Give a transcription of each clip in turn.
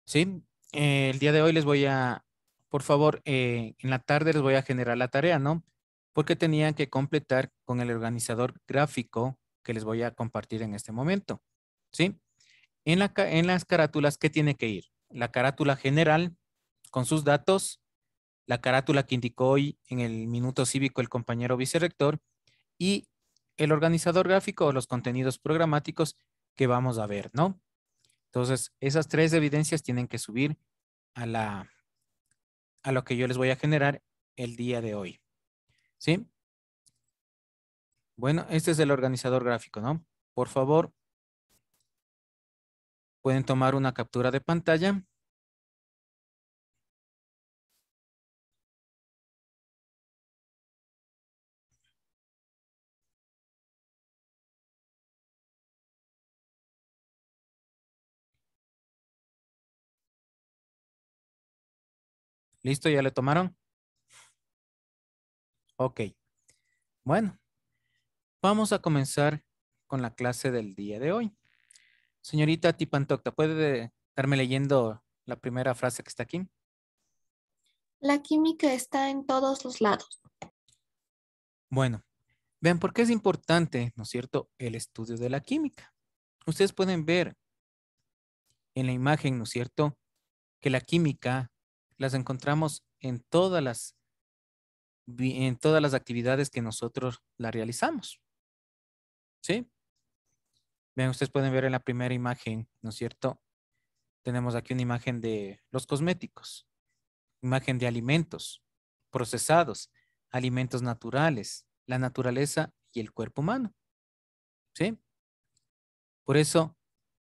Sí, el día de hoy les voy a, por favor, en la tarde les voy a generar la tarea, ¿no? Porque tenían que completar con el organizador gráfico que les voy a compartir en este momento, ¿sí? En las carátulas, ¿qué tiene que ir? La carátula general con sus datos, la carátula que indicó hoy en el minuto cívico el compañero vicerrector y el organizador gráfico o los contenidos programáticos que vamos a ver, ¿no? Entonces, esas tres evidencias tienen que subir a a lo que yo les voy a generar el día de hoy. ¿Sí? Bueno, este es el organizador gráfico, ¿no? Por favor, pueden tomar una captura de pantalla. ¿Listo? ¿Ya le tomaron? Ok. Bueno, vamos a comenzar con la clase del día de hoy. Señorita Tipantocta, ¿puede darme leyendo la primera frase que está aquí? La química está en todos los lados. Bueno, vean por qué es importante, ¿no es cierto?, el estudio de la química. Ustedes pueden ver en la imagen, ¿no es cierto?, que la química las encontramos en todas las actividades que nosotros la realizamos. ¿Sí? Vean, ustedes pueden ver en la primera imagen, ¿no es cierto? Tenemos aquí una imagen de los cosméticos, imagen de alimentos procesados, alimentos naturales, la naturaleza y el cuerpo humano. ¿Sí? Por eso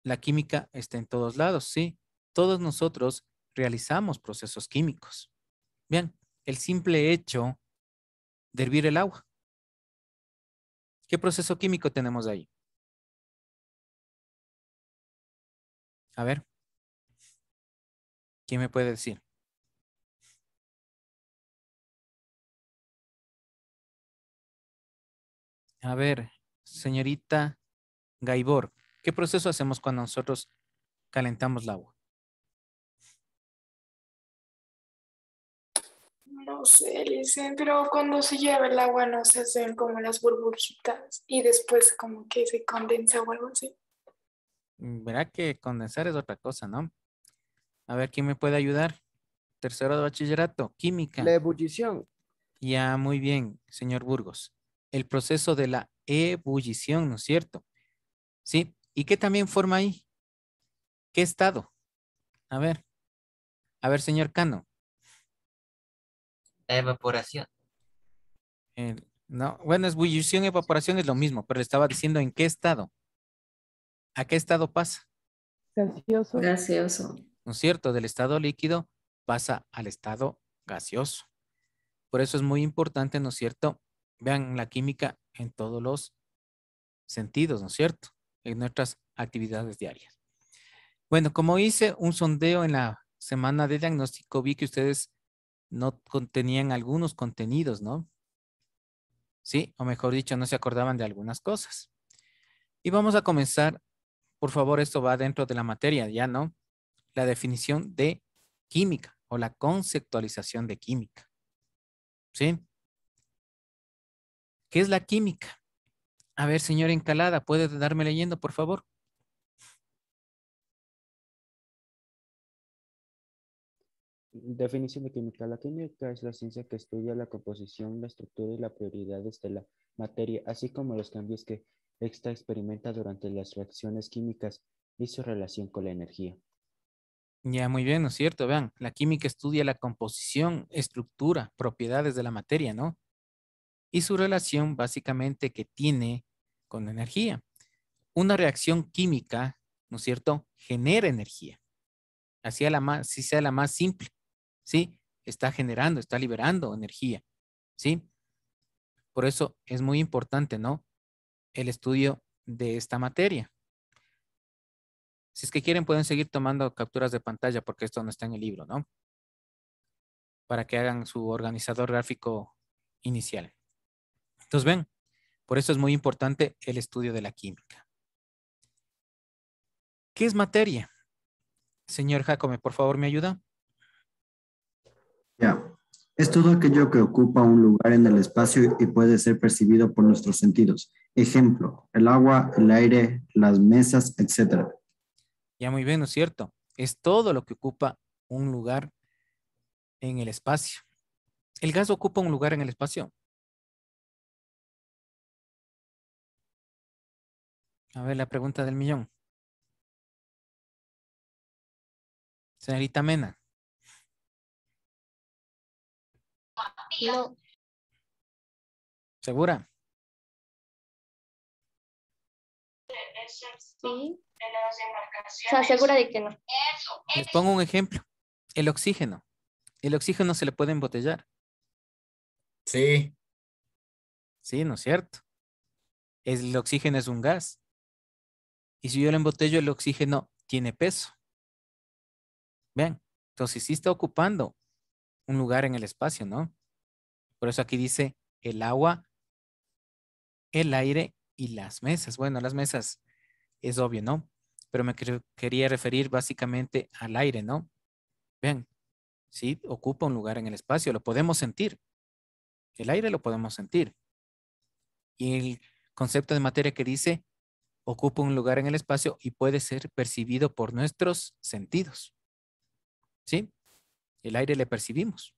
la química está en todos lados, ¿sí? Todos nosotros realizamos procesos químicos. Bien, el simple hecho de hervir el agua. ¿Qué proceso químico tenemos ahí? A ver, ¿quién me puede decir? A ver, señorita Gaibor, ¿qué proceso hacemos cuando nosotros calentamos el agua? No sé, dicen, pero cuando se lleva el agua no se hacen como las burbujitas y después como que se condensa o algo así. Verá que condensar es otra cosa, ¿no? A ver, ¿quién me puede ayudar? Tercero de bachillerato, La química. ebullición. Ya, muy bien, señor Burgos. El proceso de la ebullición, ¿no es cierto? Sí. ¿Y qué también forma ahí? ¿Qué estado? A ver, señor Cano. La evaporación. No, bueno, ebullición y evaporación es lo mismo, pero le estaba diciendo en qué estado. ¿A qué estado pasa? Gaseoso. Gaseoso. ¿No es cierto? Del estado líquido pasa al estado gaseoso. Por eso es muy importante, ¿no es cierto? Vean la química en todos los sentidos, ¿no es cierto? En nuestras actividades diarias. Bueno, como hice un sondeo en la semana de diagnóstico, vi que ustedes no contenían algunos contenidos, ¿no? Sí, o mejor dicho, no se acordaban de algunas cosas. Y vamos a comenzar, por favor, esto va dentro de la materia, ¿ya no? La definición de química o la conceptualización de química. ¿Sí? ¿Qué es la química? A ver, señora Encalada, ¿puede darme leyendo, por favor? Definición de química. La química es la ciencia que estudia la composición, la estructura y las propiedades de la materia, así como los cambios que ésta experimenta durante las reacciones químicas y su relación con la energía. Ya, muy bien, ¿no es cierto? Vean, la química estudia la composición, estructura, propiedades de la materia, ¿no? Y su relación básicamente que tiene con la energía. Una reacción química, ¿no es cierto? Genera energía. Así si sea la más simple, ¿sí? Está generando, está liberando energía, ¿sí? Por eso es muy importante, ¿no? El estudio de esta materia. Si es que quieren, pueden seguir tomando capturas de pantalla porque esto no está en el libro, ¿no? Para que hagan su organizador gráfico inicial. Entonces, ven, por eso es muy importante el estudio de la química. ¿Qué es materia? Señor Jacome, por favor, ¿me ayuda? Ya. Es todo aquello que ocupa un lugar en el espacio y puede ser percibido por nuestros sentidos. Ejemplo, el agua, el aire, las mesas, etc. Ya muy bien, ¿no es cierto? Es todo lo que ocupa un lugar en el espacio. ¿El gas ocupa un lugar en el espacio? A ver, la pregunta del millón. Señorita Mena, No, ¿segura? sí. O sea, segura de que no. Les pongo un ejemplo. El oxígeno. El oxígeno se le puede embotellar. Sí, Sí, ¿no es cierto? El oxígeno es un gas. Y si yo lo embotello, el oxígeno tiene peso. Vean, entonces sí está ocupando un lugar en el espacio, ¿no? Por eso aquí dice el agua, el aire y las mesas. Bueno, las mesas es obvio, ¿no? Pero me quería referir básicamente al aire, ¿no? Vean, sí, ocupa un lugar en el espacio, lo podemos sentir. El aire lo podemos sentir. Y el concepto de materia que dice ocupa un lugar en el espacio y puede ser percibido por nuestros sentidos. ¿Sí? El aire le percibimos.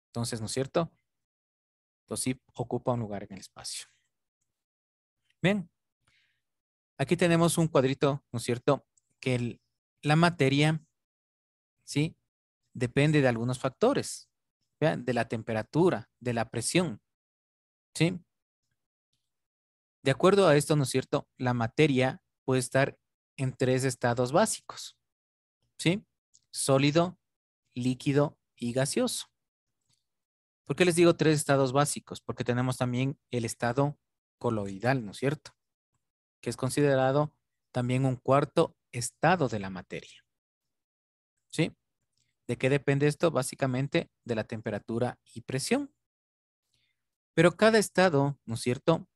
Entonces, ¿no es cierto? Entonces sí ocupa un lugar en el espacio. Bien, aquí tenemos un cuadrito, ¿no es cierto? Que la materia, ¿sí? Depende de algunos factores. Vean, de la temperatura, de la presión, ¿sí? De acuerdo a esto, ¿no es cierto? La materia puede estar en tres estados básicos, ¿sí? Sólido, líquido y gaseoso. ¿Por qué les digo tres estados básicos? Porque tenemos también el estado coloidal, ¿no es cierto? Que es considerado también un cuarto estado de la materia, ¿sí? ¿De qué depende esto? Básicamente de la temperatura y presión. Pero cada estado, ¿no es cierto?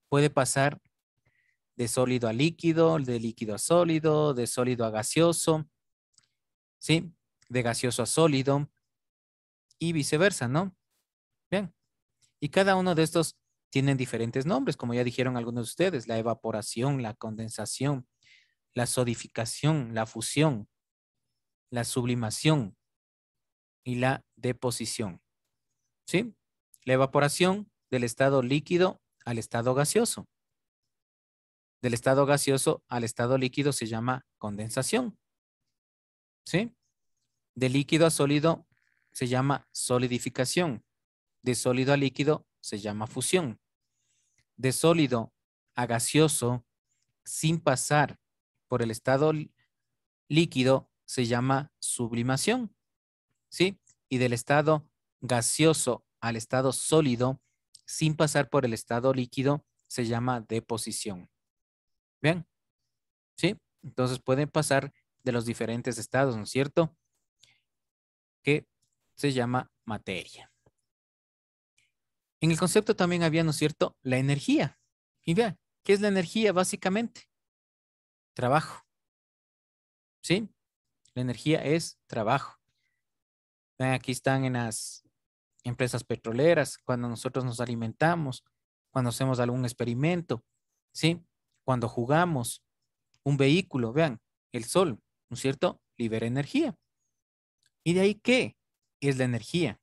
Puede pasar de sólido a líquido, de líquido a sólido, de sólido a gaseoso, ¿sí? De gaseoso a sólido y viceversa, ¿no? Bien. Y cada uno de estos tienen diferentes nombres, como ya dijeron algunos de ustedes, la evaporación, la condensación, la solidificación, la fusión, la sublimación y la deposición, ¿sí? La evaporación del estado líquido al estado gaseoso. Del estado gaseoso al estado líquido se llama condensación, ¿sí? De líquido a sólido se llama solidificación. De sólido a líquido se llama fusión. De sólido a gaseoso sin pasar por el estado líquido se llama sublimación, ¿sí? Y del estado gaseoso al estado sólido sin pasar por el estado líquido se llama deposición. ¿Bien? ¿Sí? Entonces pueden pasar de los diferentes estados, ¿no es cierto? Que se llama materia. En el concepto también había, ¿no es cierto?, la energía. Y vean, ¿qué es la energía básicamente? Trabajo. ¿Sí? La energía es trabajo. Vean, aquí están en las empresas petroleras, cuando nosotros nos alimentamos, cuando hacemos algún experimento, ¿sí? Cuando jugamos un vehículo, vean, el sol, ¿no es cierto?, libera energía. ¿Y de ahí qué es la energía?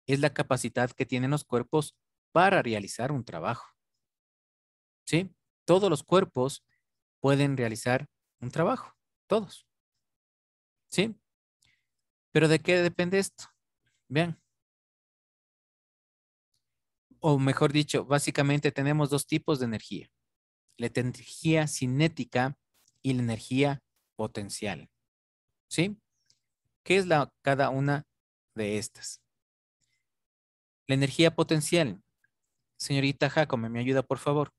Es la capacidad que tienen los cuerpos para realizar un trabajo. ¿Sí? Todos los cuerpos pueden realizar un trabajo, todos. ¿Sí? ¿Pero de qué depende esto? Vean. O mejor dicho, básicamente tenemos dos tipos de energía. La energía cinética y la energía potencial. ¿Sí? ¿Qué es cada una de estas? La energía potencial. Señorita Jacome, ¿me ayuda, por favor?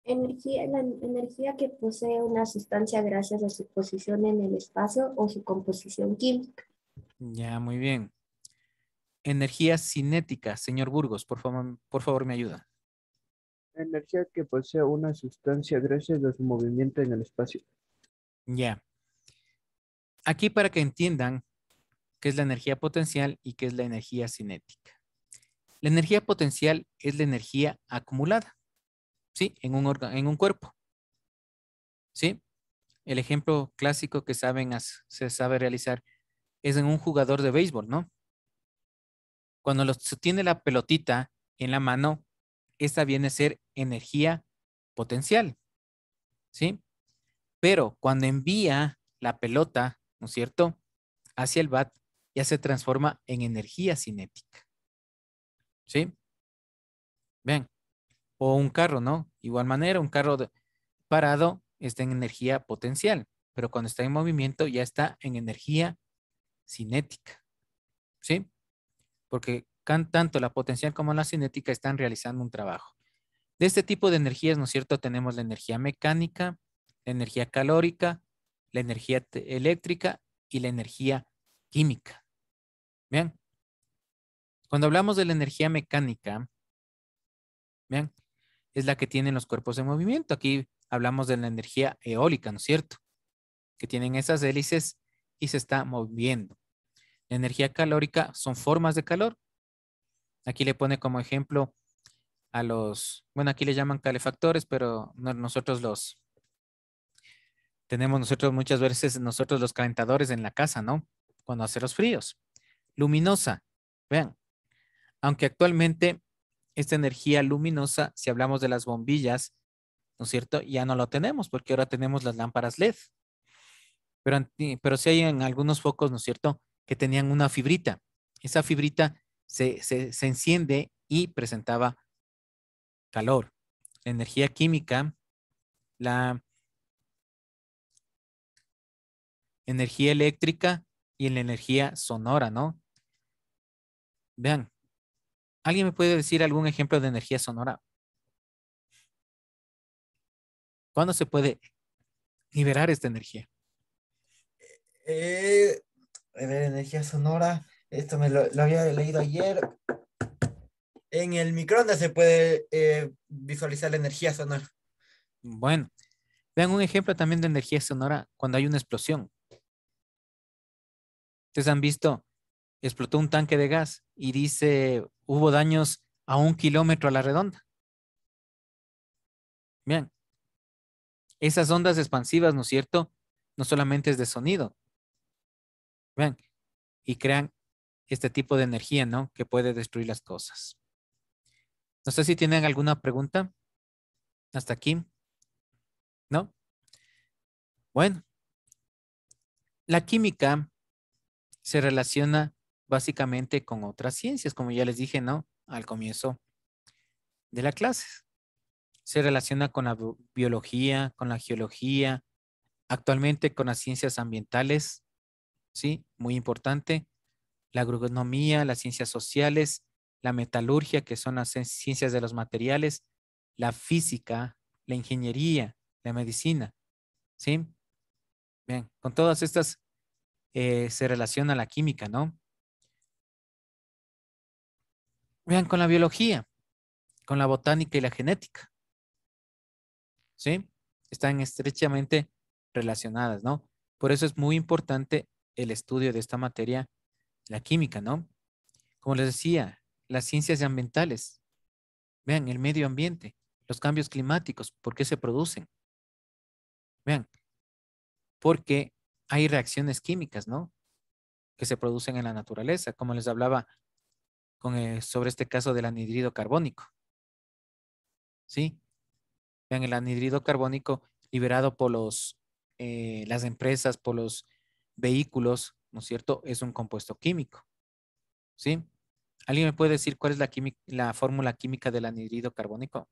La energía que posee una sustancia gracias a su posición en el espacio o su composición química. Ya, muy bien. Energía cinética, señor Burgos, por favor, me ayuda. Energía que posee una sustancia gracias a su movimiento en el espacio. Ya. Aquí para que entiendan qué es la energía potencial y qué es la energía cinética. La energía potencial es la energía acumulada, ¿sí? En un cuerpo, ¿sí? El ejemplo clásico que se sabe realizar es en un jugador de béisbol, ¿no? Cuando se tiene la pelotita en la mano, esta viene a ser energía potencial, ¿sí? Pero cuando envía la pelota, ¿no es cierto?, hacia el bat, ya se transforma en energía cinética, ¿sí? Ven, o un carro, ¿no? Igual manera, un carro parado está en energía potencial, pero cuando está en movimiento ya está en energía cinética, ¿sí? Porque tanto la potencial como la cinética están realizando un trabajo. De este tipo de energías, ¿no es cierto? Tenemos la energía mecánica, la energía calórica, la energía eléctrica y la energía química. Vean, cuando hablamos de la energía mecánica, vean, es la que tienen los cuerpos en movimiento. Aquí hablamos de la energía eólica, ¿no es cierto? Que tienen esas hélices y se está moviendo. La energía calórica son formas de calor. Aquí le pone como ejemplo a bueno, aquí le llaman calefactores, pero nosotros tenemos muchas veces los calentadores en la casa, ¿no? Cuando hace los fríos. Luminosa, vean, aunque actualmente esta energía luminosa, si hablamos de las bombillas, ¿no es cierto? Ya no lo tenemos porque ahora tenemos las lámparas LED. Pero sí hay en algunos focos, ¿no es cierto?, que tenían una fibrita. Esa fibrita se enciende y presentaba calor. La energía química, la energía eléctrica y la energía sonora, ¿no? Vean, ¿alguien me puede decir algún ejemplo de energía sonora? ¿Cuándo se puede liberar esta energía? Eh, a ver, energía sonora. Esto lo había leído ayer. En el microondas se puede visualizar la energía sonora. Bueno, vean un ejemplo también de energía sonora cuando hay una explosión. Ustedes han visto, explotó un tanque de gas y dice, hubo daños a 1 kilómetro a la redonda. Bien, esas ondas expansivas, ¿no es cierto? No solamente es de sonido, vean, y crean este tipo de energía, ¿no? Que puede destruir las cosas. No sé si tienen alguna pregunta hasta aquí, ¿no? Bueno, la química se relaciona básicamente con otras ciencias, como ya les dije, ¿no? Al comienzo de la clase. Se relaciona con la biología, con la geología, actualmente con las ciencias ambientales, ¿sí? Muy importante. La agronomía, las ciencias sociales, la metalurgia, que son las ciencias de los materiales, la física, la ingeniería, la medicina, ¿sí? Bien, con todas estas se relaciona la química, ¿no? Vean, con la biología, con la botánica y la genética, ¿sí? Están estrechamente relacionadas, ¿no? Por eso es muy importante el estudio de esta materia, la química, ¿no? Como les decía, las ciencias ambientales, vean, el medio ambiente, los cambios climáticos, ¿por qué se producen? Vean, porque hay reacciones químicas, ¿no? Que se producen en la naturaleza, como les hablaba sobre este caso del anhídrido carbónico, ¿sí? Vean, el anhídrido carbónico liberado por las empresas, por los vehículos, ¿no es cierto? Es un compuesto químico, ¿sí? ¿Alguien me puede decir cuál es la fórmula química del anhídrido carbónico?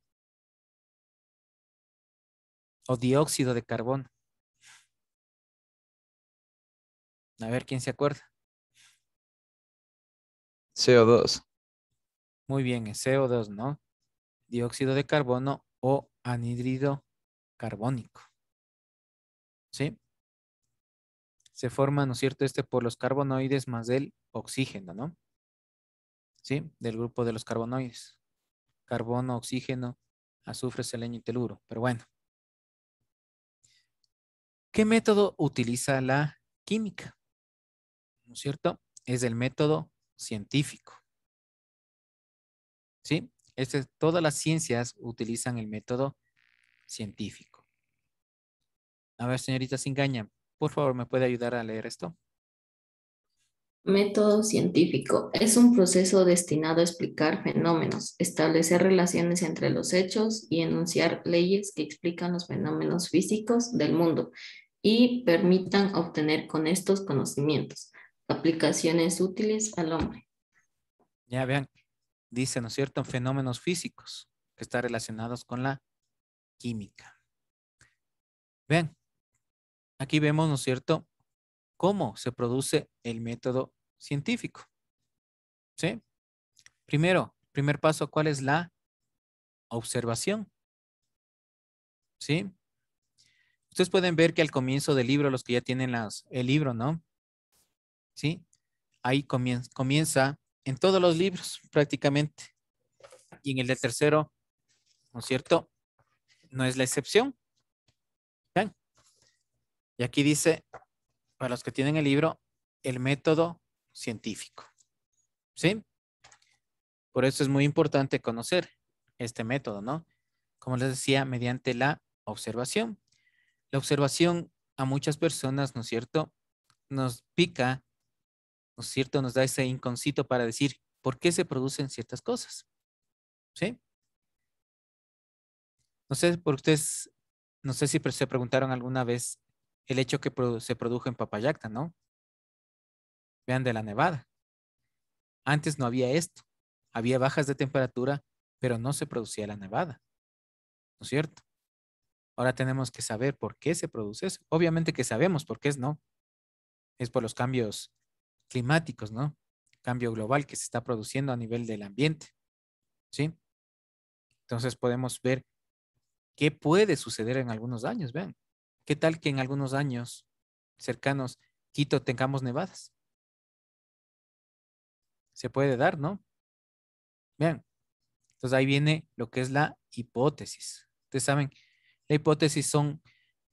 O dióxido de carbono. A ver quién se acuerda. CO2. Muy bien, es CO2, ¿no? Dióxido de carbono o anhídrido carbónico, ¿sí? Se forma, ¿no es cierto?, por los carbonoides más del oxígeno, ¿no? ¿Sí? Del grupo de los carbonoides. Carbono, oxígeno, azufre, selenio y teluro. Pero bueno. ¿Qué método utiliza la química? ¿No es cierto? Es el método científico. ¿Sí? Todas las ciencias utilizan el método científico. A ver, señorita Singaña, por favor, ¿me puede ayudar a leer esto? Método científico es un proceso destinado a explicar fenómenos, establecer relaciones entre los hechos y enunciar leyes que explican los fenómenos físicos del mundo y permitan obtener con estos conocimientos aplicaciones útiles al hombre. Ya vean, dice, ¿no es cierto? Fenómenos físicos que están relacionados con la química. Vean, aquí vemos, ¿no es cierto?, cómo se produce el método científico. ¿Sí? Primer paso, ¿cuál es la observación? ¿Sí? Ustedes pueden ver que al comienzo del libro, los que ya tienen el libro, ¿no? ¿Sí? Ahí comienza en todos los libros prácticamente. Y en el del tercero, ¿no es cierto? No es la excepción. ¿Ven? Y aquí dice, para los que tienen el libro, el método científico. ¿Sí? Por eso es muy importante conocer este método, ¿no? Como les decía, mediante la observación. La observación a muchas personas, ¿no es cierto?, nos pica, ¿no es cierto?, nos da ese inconcito para decir por qué se producen ciertas cosas. ¿Sí? No sé por ustedes, no sé si se preguntaron alguna vez el hecho que se produjo en Papayacta, ¿no? Vean, de la nevada. Antes no había esto. Había bajas de temperatura, pero no se producía la nevada. ¿No es cierto? Ahora tenemos que saber por qué se produce eso. Obviamente que sabemos por qué no. Es por los cambios climáticos, ¿no? Cambio global que se está produciendo a nivel del ambiente. ¿Sí? Entonces podemos ver qué puede suceder en algunos años. Vean, ¿qué tal que en algunos años cercanos Quito tengamos nevadas? Se puede dar, ¿no? Vean, entonces ahí viene lo que es la hipótesis. Ustedes saben, la hipótesis son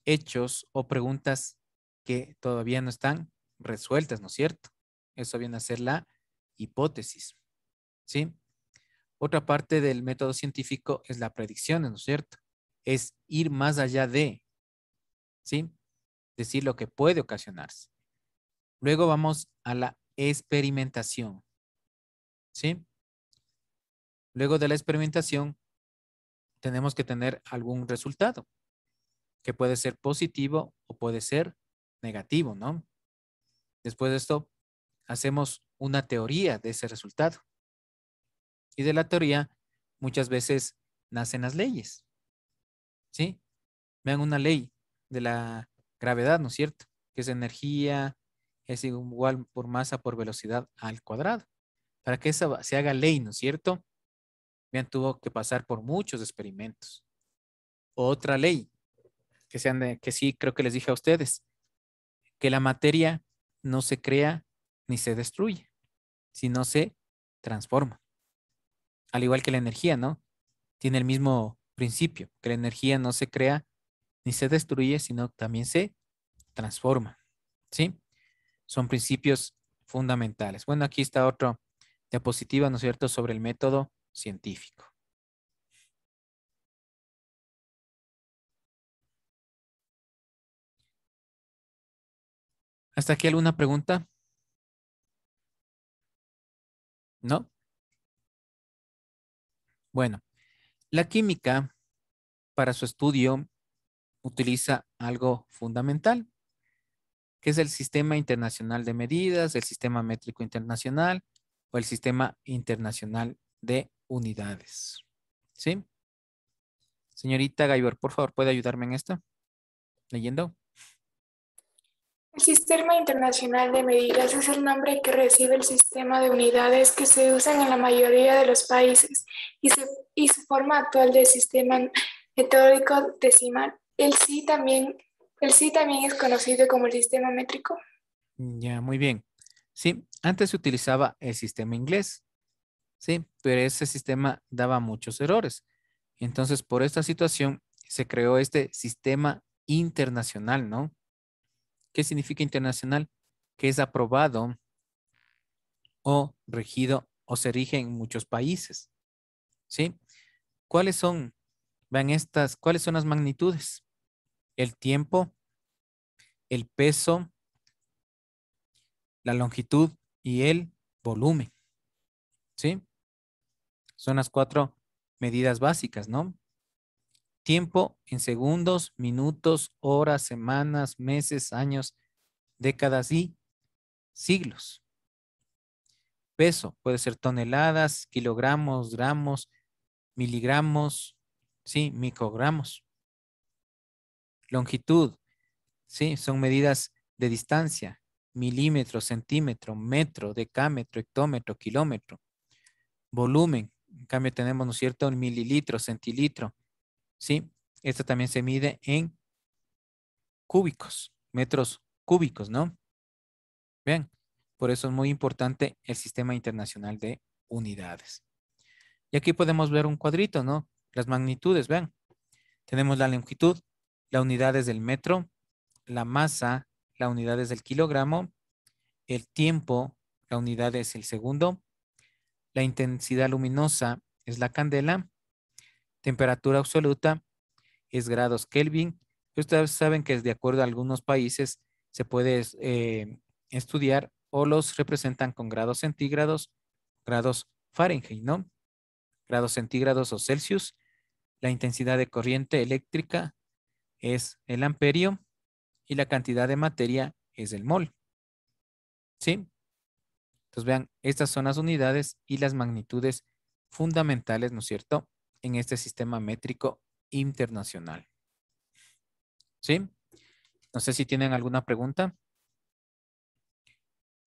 hechos o preguntas que todavía no están resueltas, ¿no es cierto? Eso viene a ser la hipótesis, ¿sí? Otra parte del método científico es la predicción, ¿no es cierto? Es ir más allá de, ¿sí? Decir lo que puede ocasionarse. Luego vamos a la experimentación, ¿sí? Luego de la experimentación tenemos que tener algún resultado que puede ser positivo o puede ser negativo, ¿no? Después de esto, hacemos una teoría de ese resultado. Y de la teoría, muchas veces nacen las leyes, ¿sí? Vean una ley de la gravedad, ¿no es cierto? Que es energía, es igual por masa por velocidad al cuadrado. Para que esa se haga ley, ¿no es cierto? Vean, tuvo que pasar por muchos experimentos. Otra ley, que sí creo que les dije a ustedes, que la materia no se crea ni se destruye, sino se transforma. Al igual que la energía, ¿no? Tiene el mismo principio, que la energía no se crea ni se destruye, sino también se transforma, ¿sí? Son principios fundamentales. Bueno, aquí está otra diapositiva, ¿no es cierto?, sobre el método científico. ¿Hasta aquí alguna pregunta? ¿No? Bueno, la química para su estudio utiliza algo fundamental, que es el Sistema Internacional de Medidas, el Sistema Métrico Internacional o el Sistema Internacional de Unidades. ¿Sí? Señorita Gaibor, por favor, ¿puede ayudarme en esto? ¿Leyendo? El Sistema Internacional de Medidas es el nombre que recibe el sistema de unidades que se usan en la mayoría de los países y su forma actual de sistema metódico decimal. El sí también es conocido como el sistema métrico. Ya, muy bien. Sí, antes se utilizaba el sistema inglés, sí, pero ese sistema daba muchos errores. Entonces, por esta situación, se creó este sistema internacional, ¿no? ¿Qué significa internacional? Que es aprobado o regido o se rige en muchos países. ¿Sí? ¿Cuáles son? Vean estas, ¿cuáles son las magnitudes? El tiempo, el peso, la longitud y el volumen. ¿Sí? Son las 4 medidas básicas, ¿no? Tiempo en segundos, minutos, horas, semanas, meses, años, décadas y siglos. Peso puede ser toneladas, kilogramos, gramos, miligramos, sí, microgramos. Longitud, sí, son medidas de distancia, milímetro, centímetro, metro, decámetro, hectómetro, kilómetro. Volumen, en cambio tenemos, ¿no es cierto?, el mililitro, centilitro, ¿sí? Esto también se mide en cúbicos, metros cúbicos, ¿no? Bien, por eso es muy importante el Sistema Internacional de Unidades. Y aquí podemos ver un cuadrito, ¿no? Las magnitudes, vean. Tenemos la longitud, la unidad es del metro, la masa, la unidad es del kilogramo, el tiempo, la unidad es el segundo, la intensidad luminosa es la candela, temperatura absoluta es grados Kelvin. Ustedes saben que de acuerdo a algunos países se puede estudiar o los representan con grados centígrados, grados Fahrenheit, ¿no? Grados centígrados o Celsius. La intensidad de corriente eléctrica es el amperio y la cantidad de materia es el mol. ¿Sí? Entonces vean, estas son las unidades y las magnitudes fundamentales, ¿no es cierto?, en este sistema métrico internacional. ¿Sí? No sé si tienen alguna pregunta.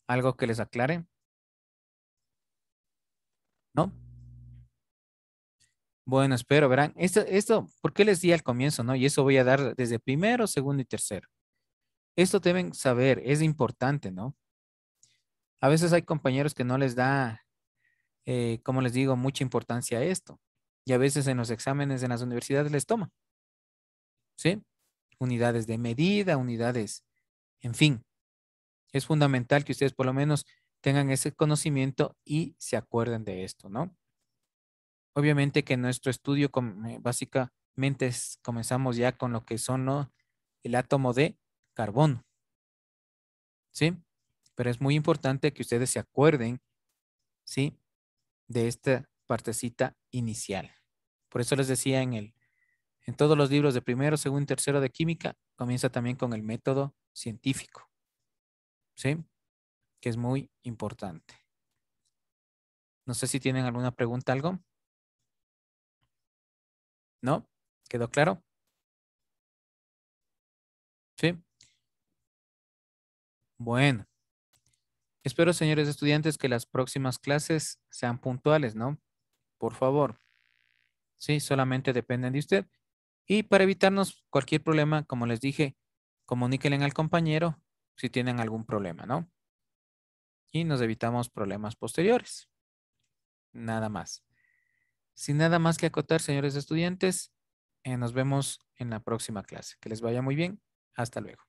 ¿Algo que les aclare? ¿No? Bueno, espero, verán. Esto, ¿por qué les di al comienzo, no? Y eso voy a dar desde primero, segundo y tercero. Esto deben saber, es importante, ¿no? A veces hay compañeros que no les da, como les digo, mucha importancia a esto. Y a veces en los exámenes en las universidades les toma. ¿Sí? Unidades de medida, unidades, en fin. Es fundamental que ustedes por lo menos tengan ese conocimiento y se acuerden de esto, ¿no? Obviamente que nuestro estudio básicamente comenzamos ya con lo que son, ¿no?, el átomo de carbono. ¿Sí? Pero es muy importante que ustedes se acuerden, ¿sí?, de esta partecita inicial. Por eso les decía en todos los libros de primero, segundo y tercero de química, comienza también con el método científico. ¿Sí? Que es muy importante. No sé si tienen alguna pregunta, algo. ¿No? ¿Quedó claro? ¿Sí? Bueno. Espero, señores estudiantes, que las próximas clases sean puntuales, ¿no? Por favor. Sí, solamente dependen de usted. Y para evitarnos cualquier problema, como les dije, comuníquenle al compañero si tienen algún problema, ¿no? Y nos evitamos problemas posteriores. Nada más. Sin nada más que acotar, señores estudiantes, nos vemos en la próxima clase. Que les vaya muy bien. Hasta luego.